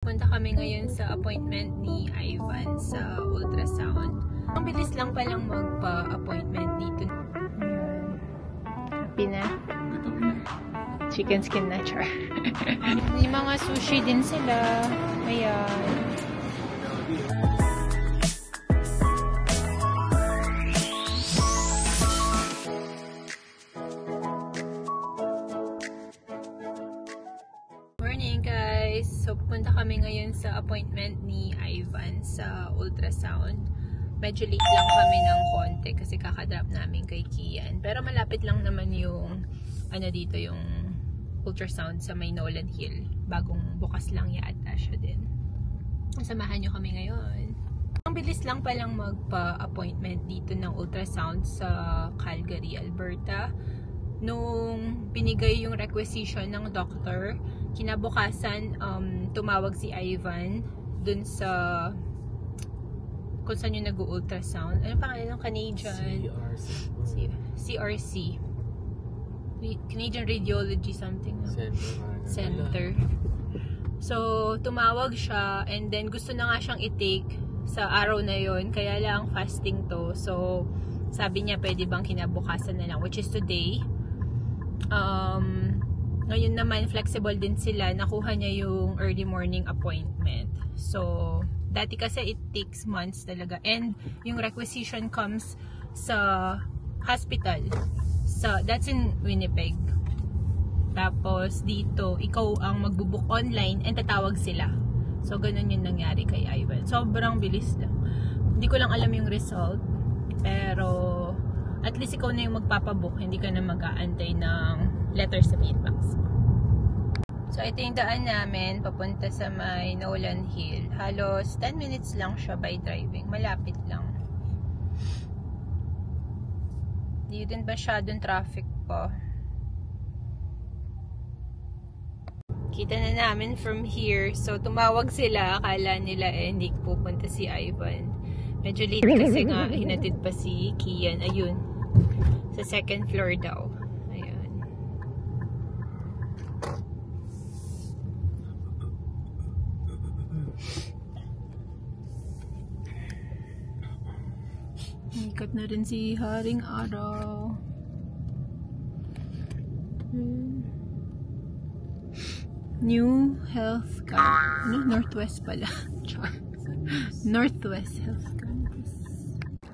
Punta kami ngayon sa appointment ni Ivan sa ultrasound. Ang bilis lang palang magpa-appointment dito. Ayan. Happy na? Chicken skin na, char. May mga sushi din sila. Ayan. Morning guys! So pupunta kami ngayon sa appointment ni Ivan sa ultrasound. Medyo late lang kami ng konti kasi kakadrop namin kay Kian. Pero malapit lang naman yung dito yung ultrasound sa may Nolan Hill. Bagong bukas lang yata siya din. Samahan nyo kami ngayon. Ang bilis lang palang magpa-appointment dito ng ultrasound sa Calgary, Alberta. Nung binigay yung requisition ng doctor, kinabukasan tumawag si Ivan dun sa kung saan yung nag-ultrasound. Ano pangalan ng Canadian? CRC. Canadian Radiology something. Center. So, tumawag siya and then gusto na nga siyang i-take sa araw na yon, kaya lang fasting to. So, sabi niya pwede bang kinabukasan na lang, which is today. Ngayon naman, flexible din sila. Nakuha niya yung early morning appointment. So, dati kasi it takes months talaga. And yung requisition comes sa hospital. So, that's in Winnipeg. Tapos, dito, ikaw ang magbubook online and tatawag sila. So, ganun yung nangyari kay Ivan. Sobrang bilis lang. Hindi ko lang alam yung result. Pero, at least ikaw na yung magpapabook. Hindi ka na mag-aantay ng letter sa mailbox. So, ito yung daan namin papunta sa may Nolan Hill. Halos 10 minutes lang siya by driving. Malapit lang. Hindi din masyadong traffic pa. Kita na namin from here. So, tumawag sila. Akala nila hindi pupunta si Ivan. Medyo late kasi nga hinatid pa si Kian. Ayun. Sa second floor daw. Ayan. Ikot na rin si Haring Araw. New Health Campus. Northwest pala. Northwest Health Campus.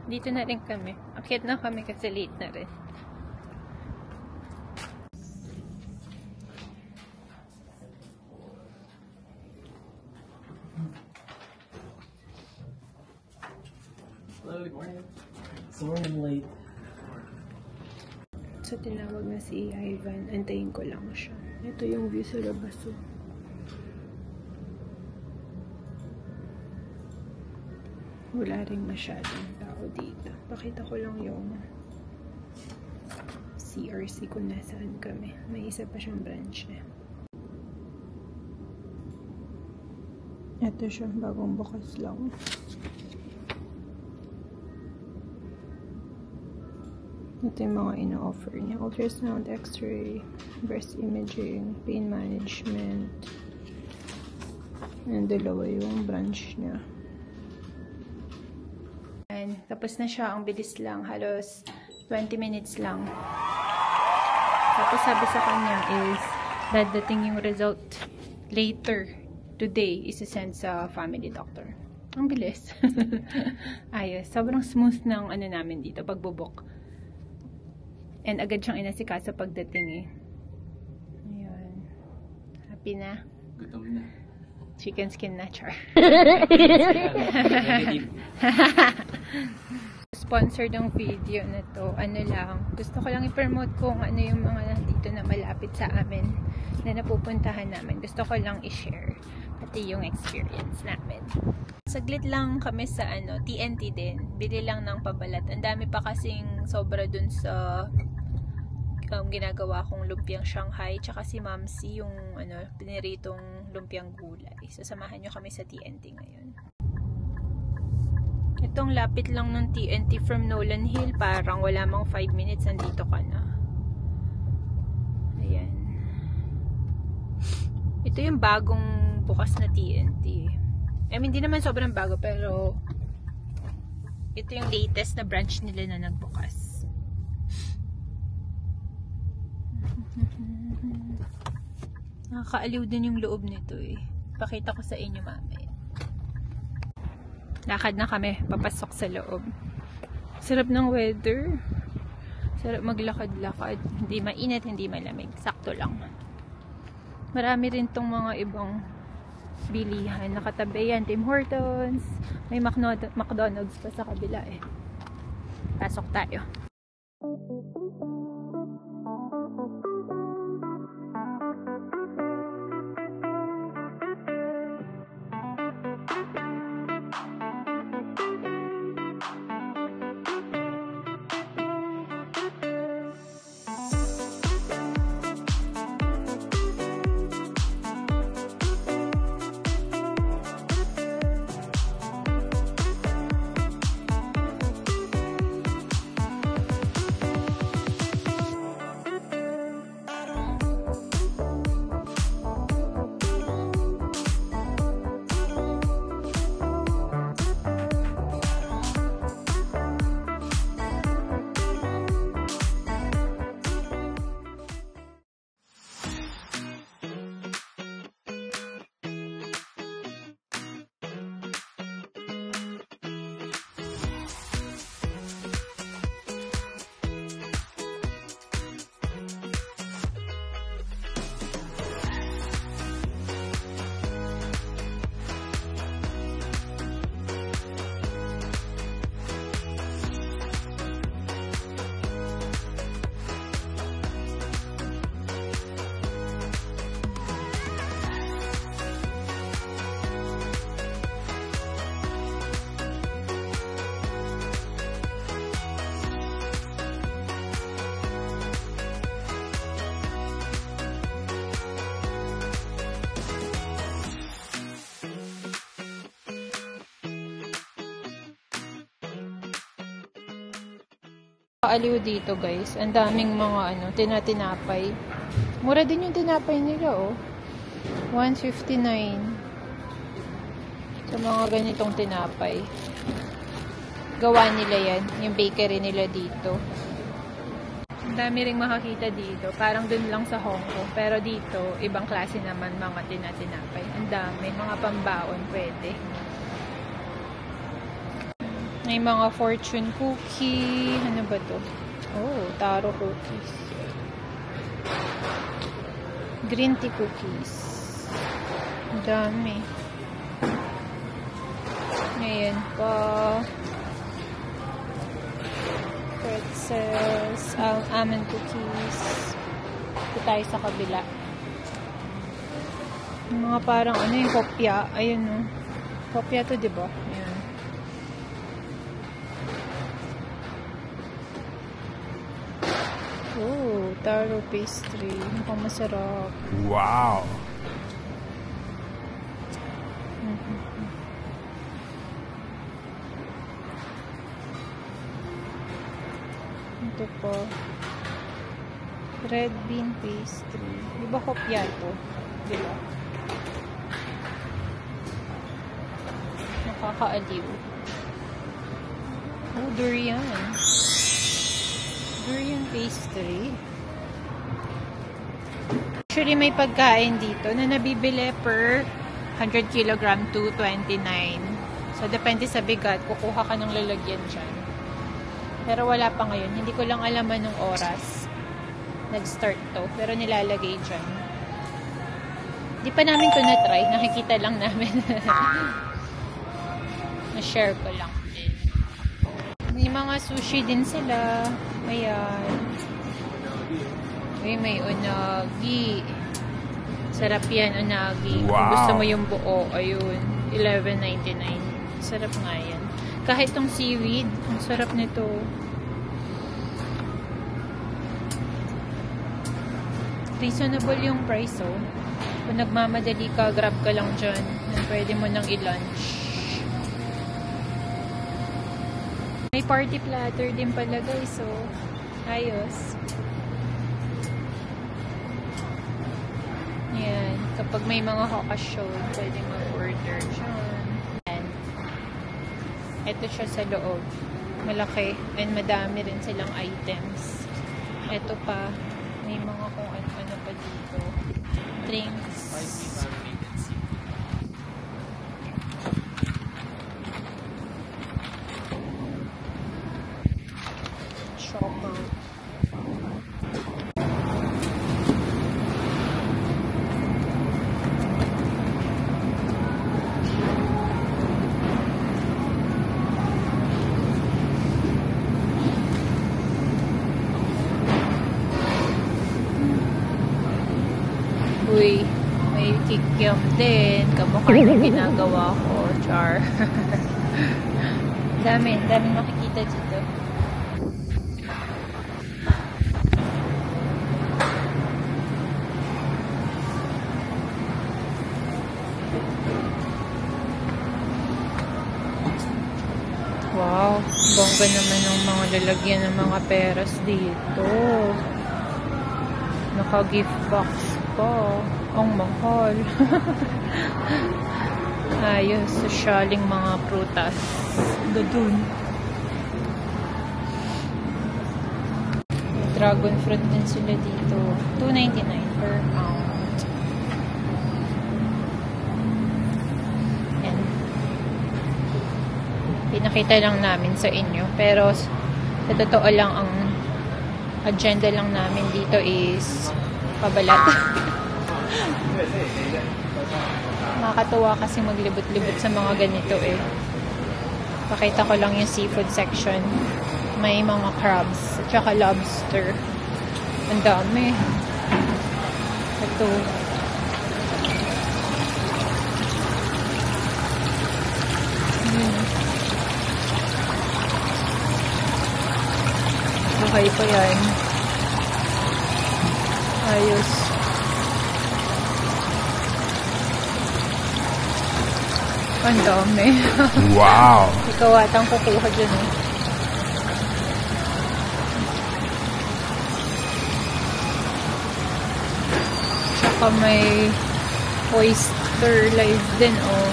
Dito na rin kami. Akit na kami kasi late na rin. Hello, good morning. Sorry I'm late. So, tinawag na si Ivan. Antayin ko lang siya. Ito yung view sa labas. Wala rin masyadong tao dito. Pakita ko lang yung CRC kung nasaan kami. May isa pa siyang branch na. Ito siya, bagong bukas lang. Ito yung mga ino-offer niya. Ultrasound, x-ray, breast imaging, pain management. And dalawa yung branch niya. And tapos na siya. Ang bilis lang. Halos 20 minutes lang. Tapos sabi sa kanya is dadating yung result later today. Isa-send sa family doctor. Ang bilis. Ayos. Sobrang smooth ng namin dito. Pagbubook. And agad siyang inasikaso pagdating eh. Ayun. Happy na? Gutom na. Chicken skin na, char. Sponsored ng video na to. Gusto ko lang i-promote kung ano yung mga nandito na malapit sa amin na napupuntahan namin. Gusto ko lang i-share pati yung experience namin. Saglit lang kami sa TNT din. Bili lang ng pabalat. Ang dami pa kasing sobra dun sa ginagawa kong lumpiang Shanghai, tsaka si Mamsi yung piniritong lumpiang gulay. So, samahan nyo kami sa TNT ngayon. Itong lapit lang ng TNT from Nolan Hill, parang wala mang 5 minutes, nandito ka na. Ayan. Ito yung bagong nagbukas na TNT. I mean, hindi naman sobrang bago, pero ito yung latest na branch nila na nagbukas. Nakakaaliw din yung loob nito eh. Pakita ko sa inyo mamaya. Lakad na kami, papasok sa loob. Sarap ng weather. Sarap maglakad-lakad. Hindi mainit, hindi malamig. Sakto lang. Marami rin tong mga ibang bilihan. Nakatabi yan, Tim Hortons. May McDonald's pa sa kabila eh. Pasok tayo. Aliw dito guys, ang daming mga tinatinapay. Mura din yung tinapay nila oh. 159 sa mga ganitong tinapay. Gawa nila yan, yung bakery nila dito. Ang dami ring makakita dito, parang dun lang sa Hong Kong. Pero dito, ibang klase naman mga tinatinapay. Ang dami, mga pambaon pwede. May mga fortune cookie. Ano ba to? Oh, taro cookies. Green tea cookies. Ang dami. Ngayon pa. Pretzels. Almond cookies. Ito tayo sa kabila. Mga parang yung kopya. Ayun oh. Kopya to, diba? Ayan. Oh, taro pastry. Mukhang masarap. Wow! Ito po. Red bean pastry. Di ba kopya to? Di ba? Nakakaaliw. Oh, durian. Durian pastry. Actually, may pagkain dito na nabibili per 100 kg to 29. So, depende sa bigat. Kukuha ka ng lalagyan dyan. Pero wala pa ngayon. Hindi ko lang alam anong oras nag-start to. Pero nilalagay dyan. Di pa namin to na-try. Nakikita lang namin. Na-share ko lang din. May mga sushi din sila. Ayan. May unagi. Sarap yan, unagi. Wow. Kung gusto mo yung buo, ayun. $11.99. Sarap nga yan. Kahit tong seaweed, ang sarap nito. Reasonable yung price, oh. Kung nagmamadali ka, grab ka lang dyan. Pwede mo nang i-lunch. May party platter din pala guys, so ayos. Yan, pag may mga okasyon, pwede mag-order dyan. And, ito siya sa loob. Malaki. And madami rin silang items. Ito pa. May mga kung ano pa dito. Drinks. Shopper. Uy, may kikiam din. Kamukha yung ginagawa ko. Char. Dami makikita dito. Wow, bongga naman ng mga lalagyan ng mga peras dito. Naka-gift box pa. Ang mahal. Ayos, sosyaling mga prutas. Doon. Dragon fruit din sila dito. $2.99 per pound. Yan. Pinakita lang namin sa inyo. Pero, sa totoo lang, ang agenda lang namin dito is pabalat. Nakakatuwa kasi maglibot-libot sa mga ganito eh. Pakita ko lang yung seafood section. May mga crabs at saka lobster. Ang dami. Ito. Okay pa yan. Ayos. Ang dami. Wow! Ikaw atang kukuha dyan eh. Tsaka may oyster live din oh.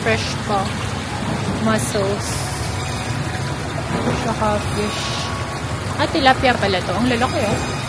Fresh pa. Mussels. Tsaka fish. Ah, tilapia pala to. Ang lalaki oh.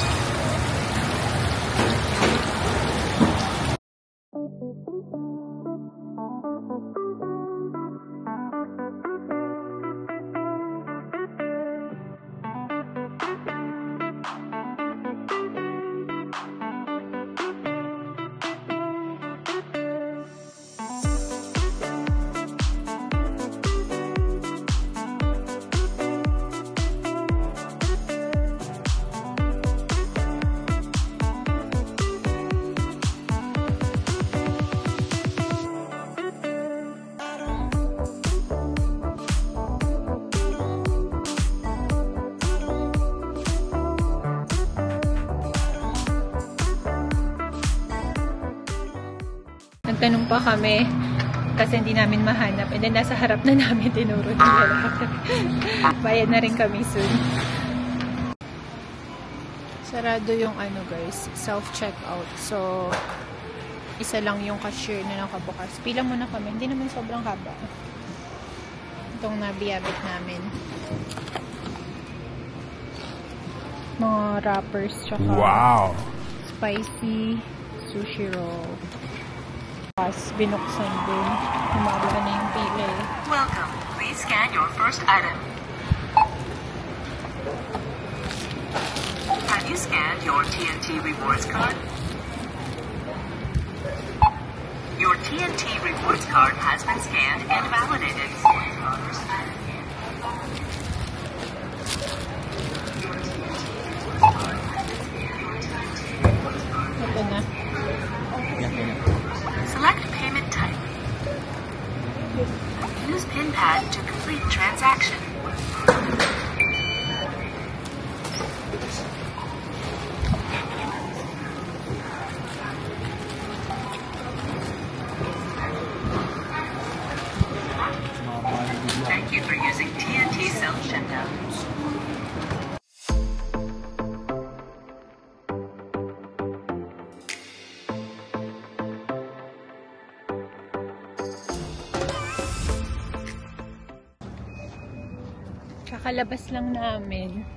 Nagtanong pa kami kasi hindi namin mahanap. And then, nasa harap na namin tinuro nila. Bayad na rin kami soon. Sarado yung ano guys, self-checkout. So, isa lang yung cashier na nakabukas. Pila muna kami. Hindi naman sobrang haba. Itong nabiyabit namin. Mga wrappers. Tsaka wow! Spicy sushi roll. Tapos, binuksan din. Humaba na yung pila eh. Welcome. Please scan your first item. Have you scanned your TNT Rewards card? Your TNT Rewards card has been scanned and validated. Ito na. Select payment type. Use PIN pad to complete transaction. Thank you for using TNT self-checkout. Kakalabas lang namin.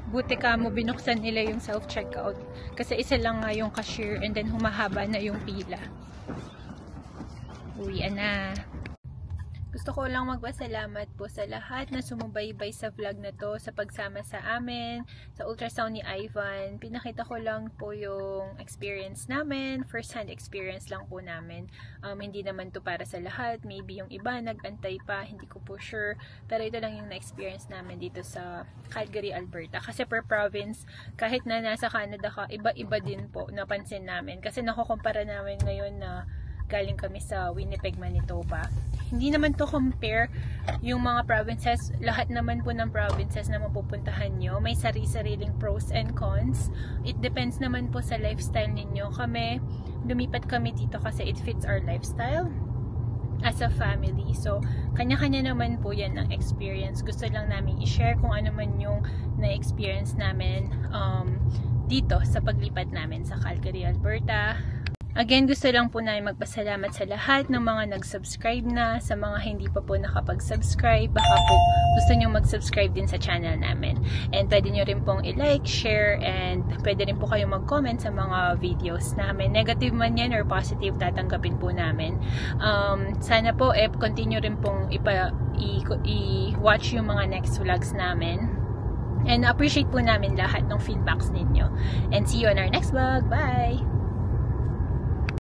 Buti ka mo, binuksan nila yung self-checkout. Kasi isa lang nga yung cashier and then humahaba na yung pila. Uwian na. Gusto ko lang magpasalamat po sa lahat na sumubaybay sa vlog na to, sa pagsama sa amin, sa ultrasound ni Ivan. Pinakita ko lang po yung experience namin, first-hand experience lang po namin. Hindi naman to para sa lahat, maybe yung iba nag-antay pa, hindi ko po sure. Pero ito lang yung na-experience namin dito sa Calgary, Alberta. Kasi per province, kahit na nasa Canada ka, iba-iba din po, napansin namin. Kasi nakukumpara namin ngayon na galing kami sa Winnipeg, Manitoba. Hindi naman to compare yung mga provinces. Lahat naman po ng provinces na mapupuntahan nyo, may sari-sariling pros and cons. It depends naman po sa lifestyle ninyo. Lumipat kami dito kasi it fits our lifestyle as a family. So, kanya-kanya naman po yan ang experience. Gusto lang namin i-share kung ano man yung na-experience namin dito sa paglipat namin sa Calgary, Alberta. Again, gusto lang po namin magpasalamat sa lahat ng mga nag-subscribe na, sa mga hindi pa po nakapag-subscribe. Baka po gusto nyo mag-subscribe din sa channel namin. And pwede nyo rin pong i-like, share, and pwede rin po kayo mag-comment sa mga videos namin. Negative man yan or positive, tatanggapin po namin. Sana po, continue rin pong i-watch yung mga next vlogs namin. And appreciate po namin lahat ng feedbacks ninyo. And see you on our next vlog. Bye!